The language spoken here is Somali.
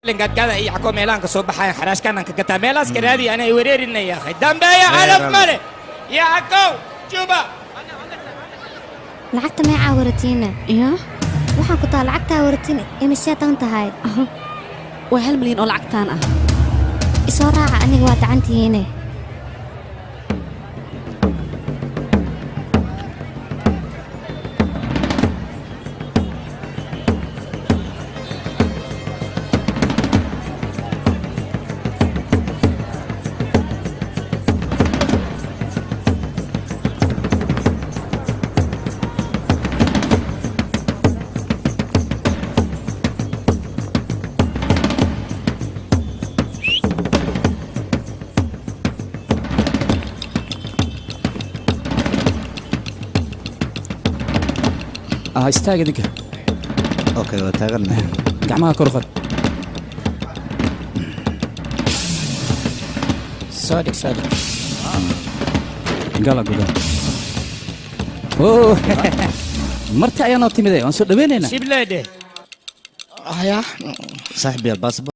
لنقد كذا يعقوب ميلان كصوب حي حراش كان كتا ميلاس كرادي أنا يوريرنا يا أخي دم يا ألف ملك يا يعقوب شوفا lacagta may caawaratiina يا waxaan ku taa lacagta caawaratiina imisee tan tahay waa 1 milyan oo lacagtaan ah isoo raaca aniga waa gacantihiine استاجد ديك اوكي وتاغرنا gacmaha kor qad صادق صادق gala guda oo marta ayaan oo timide waan soo dhaweynayna شيب ليدي صاحبي الباسبور